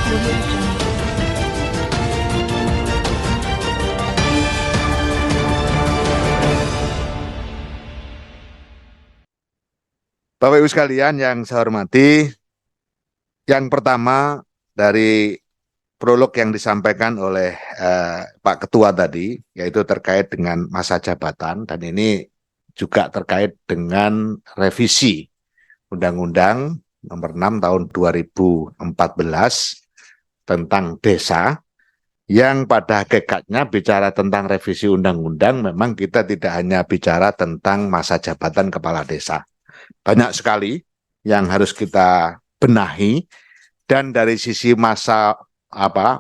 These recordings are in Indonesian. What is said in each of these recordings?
Audio Jungle. Bapak Ibu sekalian yang saya hormati, yang pertama dari prolog yang disampaikan oleh Pak Ketua tadi, yaitu terkait dengan masa jabatan, dan ini juga terkait dengan revisi Undang-Undang Nomor 6 Tahun 2014 tentang desa, yang pada hakikatnya bicara tentang revisi undang-undang, memang kita tidak hanya bicara tentang masa jabatan kepala desa. Banyak sekali yang harus kita benahi, dan dari sisi masa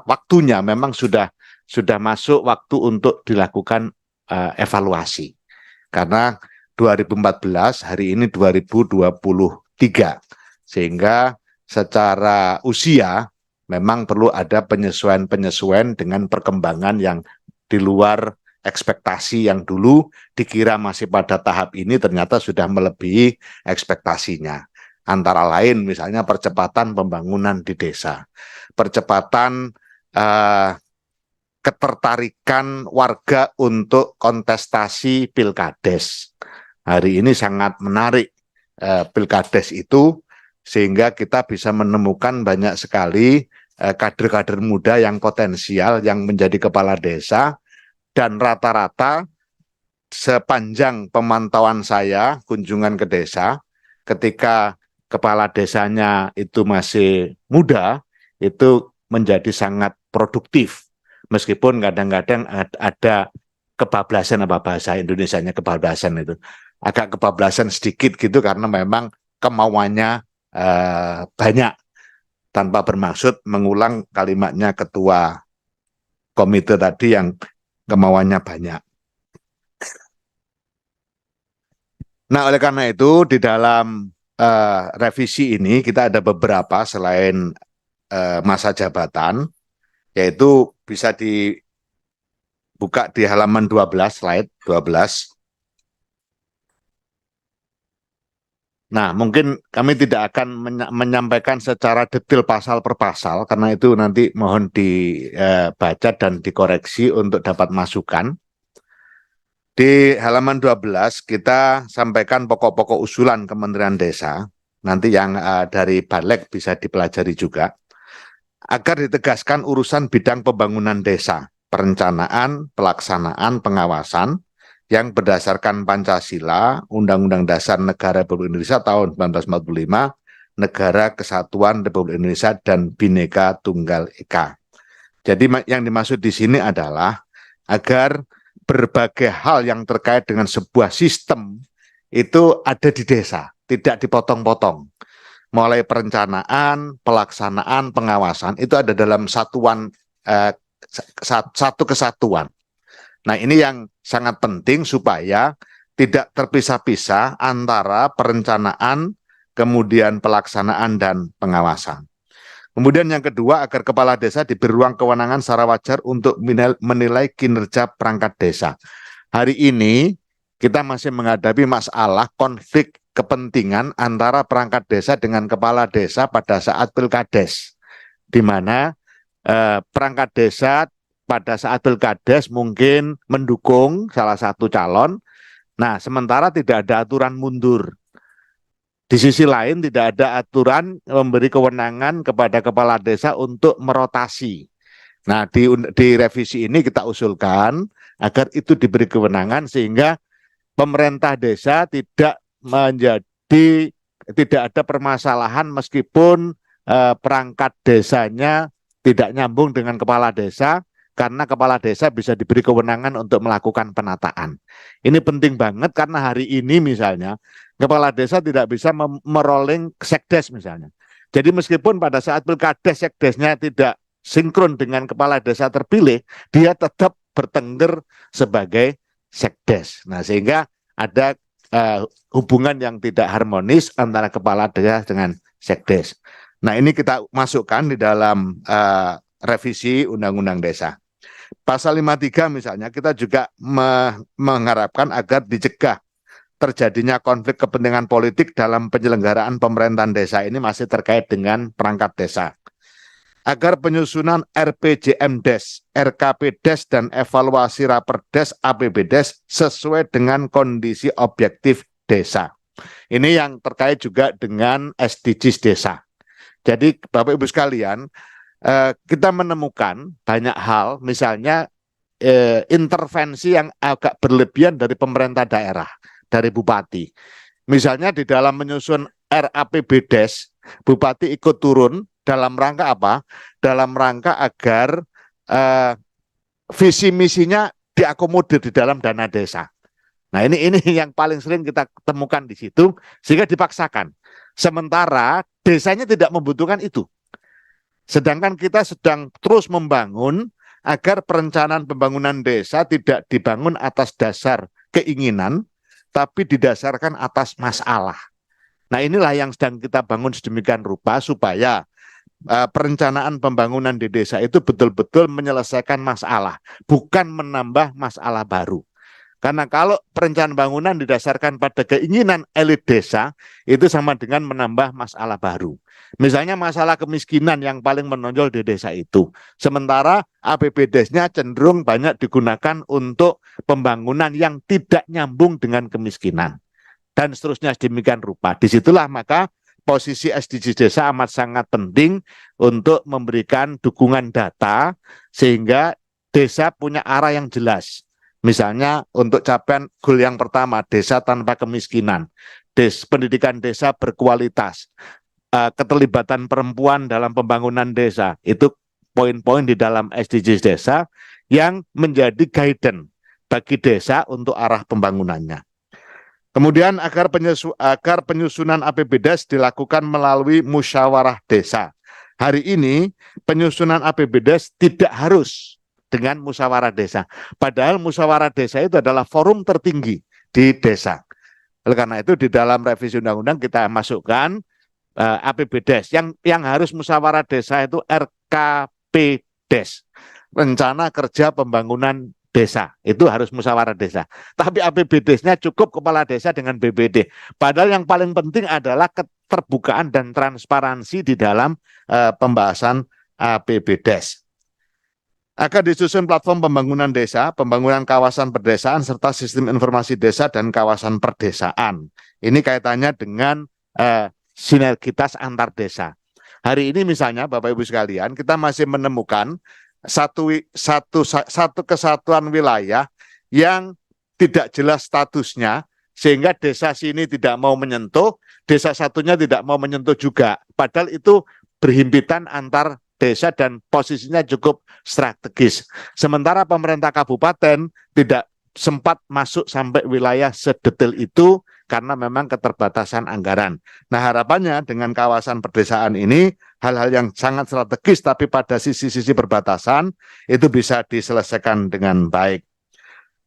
waktunya memang sudah masuk waktu untuk dilakukan evaluasi. Karena 2014 hari ini 2023, sehingga secara usia memang perlu ada penyesuaian-penyesuaian dengan perkembangan yang di luar ekspektasi, yang dulu dikira masih pada tahap ini ternyata sudah melebihi ekspektasinya. Antara lain misalnya percepatan pembangunan di desa, percepatan ketertarikan warga untuk kontestasi pilkades. Hari ini sangat menarik pilkades itu, sehingga kita bisa menemukan banyak sekali kader-kader muda yang potensial yang menjadi kepala desa. Dan rata-rata sepanjang pemantauan saya kunjungan ke desa, ketika kepala desanya itu masih muda, itu menjadi sangat produktif. Meskipun kadang-kadang ada kebablasan, apa bahasa Indonesianya kebablasan itu, agak kebablasan sedikit gitu, karena memang kemauannya banyak, tanpa bermaksud mengulang kalimatnya ketua komite tadi yang kemauannya banyak. Nah, oleh karena itu di dalam revisi ini kita ada beberapa selain masa jabatan, yaitu bisa dibuka di halaman 12, slide 12. Nah, mungkin kami tidak akan menyampaikan secara detail pasal per pasal, karena itu nanti mohon dibaca dan dikoreksi untuk dapat masukan. Di halaman 12 kita sampaikan pokok-pokok usulan Kementerian Desa, nanti yang dari Balik bisa dipelajari juga, agar ditegaskan urusan bidang pembangunan desa, perencanaan, pelaksanaan, pengawasan, yang berdasarkan Pancasila, Undang-Undang Dasar Negara Republik Indonesia tahun 1945, Negara Kesatuan Republik Indonesia, dan Bhinneka Tunggal Ika. Jadi yang dimaksud di sini adalah agar berbagai hal yang terkait dengan sebuah sistem itu ada di desa, tidak dipotong-potong. Mulai perencanaan, pelaksanaan, pengawasan, itu ada dalam satuan, satu kesatuan. Nah, ini yang sangat penting supaya tidak terpisah-pisah antara perencanaan, kemudian pelaksanaan, dan pengawasan. Kemudian yang kedua, agar kepala desa diberi ruang kewenangan secara wajar untuk menilai kinerja perangkat desa. Hari ini kita masih menghadapi masalah konflik kepentingan antara perangkat desa dengan kepala desa pada saat pilkades, di mana perangkat desa pada saat pilkades mungkin mendukung salah satu calon. Nah, sementara tidak ada aturan mundur. Di sisi lain tidak ada aturan memberi kewenangan kepada kepala desa untuk merotasi. Nah, di revisi ini kita usulkan agar itu diberi kewenangan, sehingga pemerintah desa tidak ada permasalahan meskipun perangkat desanya tidak nyambung dengan kepala desa, karena kepala desa bisa diberi kewenangan untuk melakukan penataan. Ini penting banget, karena hari ini misalnya kepala desa tidak bisa merolling sekdes misalnya. Jadi meskipun pada saat pilkades sekdesnya tidak sinkron dengan kepala desa terpilih, dia tetap bertengger sebagai sekdes. Nah, sehingga ada hubungan yang tidak harmonis antara kepala desa dengan sekdes. Nah, ini kita masukkan di dalam revisi Undang-Undang Desa. Pasal 53 misalnya, kita juga mengharapkan agar dicegah terjadinya konflik kepentingan politik dalam penyelenggaraan pemerintahan desa. Ini masih terkait dengan perangkat desa. agar penyusunan RPJMDes, RKPDes, dan evaluasi Raperdes, APBDes sesuai dengan kondisi objektif desa. Ini yang terkait juga dengan SDGs desa. Jadi Bapak Ibu sekalian, kita menemukan banyak hal, misalnya intervensi yang agak berlebihan dari pemerintah daerah, dari bupati. Misalnya di dalam menyusun RAPBDes, bupati ikut turun dalam rangka apa? Dalam rangka agar visi misinya diakomodir di dalam dana desa. Nah, ini yang paling sering kita temukan di situ, sehingga dipaksakan. Sementara desanya tidak membutuhkan itu. Sedangkan kita sedang terus membangun agar perencanaan pembangunan desa tidak dibangun atas dasar keinginan, tapi didasarkan atas masalah. Nah, inilah yang sedang kita bangun sedemikian rupa supaya perencanaan pembangunan di desa itu betul-betul menyelesaikan masalah, bukan menambah masalah baru. Karena kalau perencanaan bangunan didasarkan pada keinginan elit desa, itu sama dengan menambah masalah baru. Misalnya masalah kemiskinan yang paling menonjol di desa itu. Sementara APBDes-nya cenderung banyak digunakan untuk pembangunan yang tidak nyambung dengan kemiskinan. Dan seterusnya demikian rupa. Disitulah maka posisi SDGs desa amat sangat penting untuk memberikan dukungan data sehingga desa punya arah yang jelas. Misalnya untuk capaian goal yang pertama, desa tanpa kemiskinan, pendidikan desa berkualitas, keterlibatan perempuan dalam pembangunan desa, itu poin-poin di dalam SDGs desa yang menjadi guidance bagi desa untuk arah pembangunannya. Kemudian agar penyusunan APBDes dilakukan melalui musyawarah desa. Hari ini penyusunan APBDes tidak harus dengan musyawarah desa. Padahal musyawarah desa itu adalah forum tertinggi di desa. Oleh karena itu di dalam revisi undang-undang kita masukkan APBDes. Yang harus musyawarah desa itu RKPDes. Rencana Kerja Pembangunan Desa. Itu harus musyawarah desa. Tapi APBDes-nya cukup kepala desa dengan BPD. Padahal yang paling penting adalah keterbukaan dan transparansi di dalam pembahasan APBDes. Akan disusun platform pembangunan desa, pembangunan kawasan perdesaan, serta sistem informasi desa dan kawasan perdesaan. Ini kaitannya dengan sinergitas antar desa. Hari ini misalnya Bapak Ibu sekalian, kita masih menemukan satu kesatuan wilayah yang tidak jelas statusnya, sehingga desa sini tidak mau menyentuh, desa satunya tidak mau menyentuh juga. Padahal itu berhimpitan antar desa dan posisinya cukup strategis. Sementara pemerintah kabupaten tidak sempat masuk sampai wilayah sedetail itu karena memang keterbatasan anggaran. Nah, harapannya dengan kawasan perdesaan ini, hal-hal yang sangat strategis tapi pada sisi-sisi perbatasan itu bisa diselesaikan dengan baik.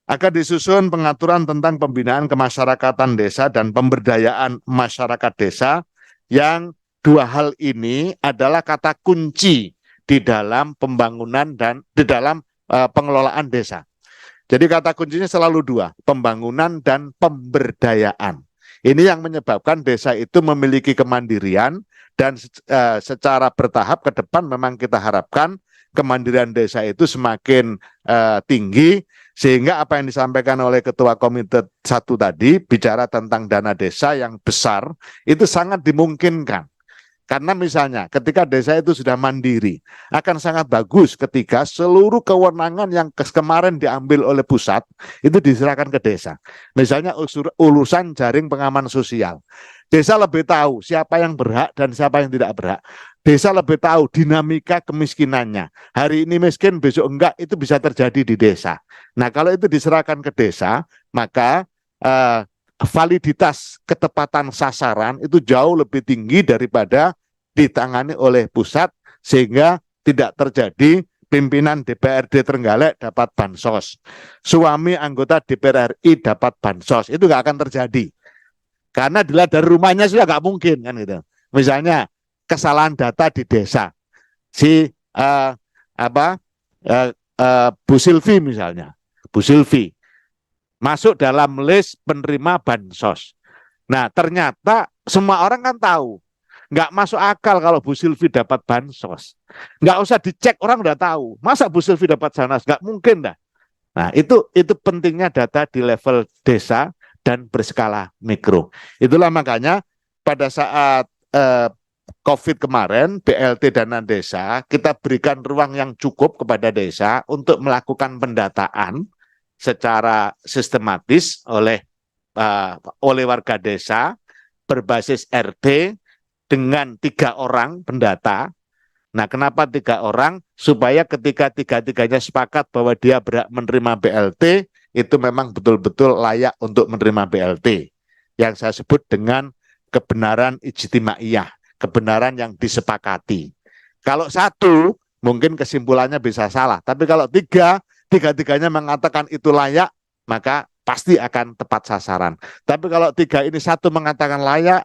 Akan disusun pengaturan tentang pembinaan kemasyarakatan desa dan pemberdayaan masyarakat desa yang dua hal ini adalah kata kunci di dalam pembangunan dan di dalam pengelolaan desa. Jadi kata kuncinya selalu dua, pembangunan dan pemberdayaan. Ini yang menyebabkan desa itu memiliki kemandirian dan secara bertahap ke depan memang kita harapkan kemandirian desa itu semakin tinggi, sehingga apa yang disampaikan oleh Ketua Komite 1 tadi, bicara tentang dana desa yang besar, itu sangat dimungkinkan. Karena misalnya ketika desa itu sudah mandiri, akan sangat bagus ketika seluruh kewenangan yang kemarin diambil oleh pusat itu diserahkan ke desa. Misalnya urusan jaring pengaman sosial. Desa lebih tahu siapa yang berhak dan siapa yang tidak berhak. Desa lebih tahu dinamika kemiskinannya. Hari ini miskin, besok enggak, itu bisa terjadi di desa. Nah, kalau itu diserahkan ke desa, maka validitas ketepatan sasaran itu jauh lebih tinggi daripada ditangani oleh pusat, sehingga tidak terjadi pimpinan DPRD Trenggalek dapat bansos, suami anggota DPR RI dapat bansos. Itu nggak akan terjadi karena dilihat dari rumahnya sudah nggak mungkin kan gitu. Misalnya kesalahan data di desa, si Bu Silvi misalnya, Bu Silvi masuk dalam list penerima bansos. Nah, ternyata semua orang kan tahu. Nggak masuk akal kalau Bu Silvi dapat bansos. Nggak usah dicek, orang udah tahu. Masa Bu Silvi dapat bansos? Nggak mungkin dah. Nah, itu pentingnya data di level desa dan berskala mikro. Itulah makanya pada saat COVID kemarin, BLT Dana Desa, kita berikan ruang yang cukup kepada desa untuk melakukan pendataan secara sistematis oleh warga desa berbasis RT dengan 3 orang pendata. Nah, kenapa 3 orang? Supaya ketika tiga-tiganya sepakat bahwa dia berhak menerima BLT, itu memang betul-betul layak untuk menerima BLT. Yang saya sebut dengan kebenaran ijtimaiyah, kebenaran yang disepakati. Kalau 1, mungkin kesimpulannya bisa salah. Tapi kalau 3, tiga-tiganya mengatakan itu layak, maka pasti akan tepat sasaran. Tapi kalau 3 ini 1 mengatakan layak,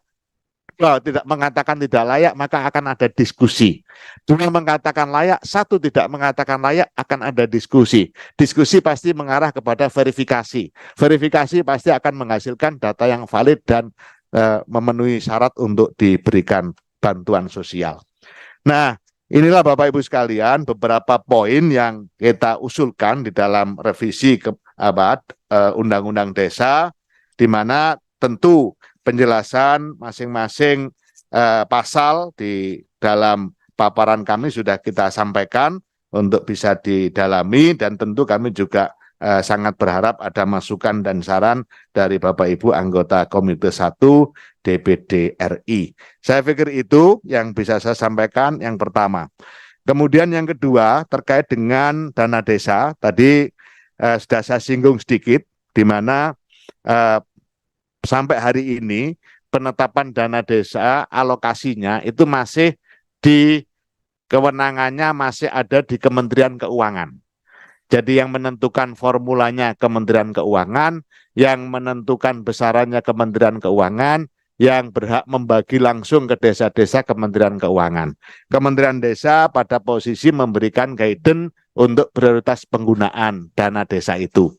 tidak mengatakan tidak layak, maka akan ada diskusi. 2 mengatakan layak, 1 tidak mengatakan layak, akan ada diskusi. Diskusi pasti mengarah kepada verifikasi. Verifikasi pasti akan menghasilkan data yang valid dan memenuhi syarat untuk diberikan bantuan sosial. Nah, inilah Bapak Ibu sekalian beberapa poin yang kita usulkan di dalam revisi Undang-Undang Desa, di mana tentu penjelasan masing-masing pasal di dalam paparan kami sudah kita sampaikan untuk bisa didalami, dan tentu kami juga sangat berharap ada masukan dan saran dari Bapak Ibu anggota Komite 1 DPD RI. Saya pikir itu yang bisa saya sampaikan yang pertama. Kemudian yang kedua terkait dengan dana desa, tadi sudah saya singgung sedikit, di mana sampai hari ini penetapan dana desa alokasinya itu masih kewenangannya masih ada di Kementerian Keuangan. Jadi yang menentukan formulanya Kementerian Keuangan, yang menentukan besarannya Kementerian Keuangan, yang berhak membagi langsung ke desa-desa Kementerian Keuangan. Kementerian Desa pada posisi memberikan guidance untuk prioritas penggunaan dana desa itu.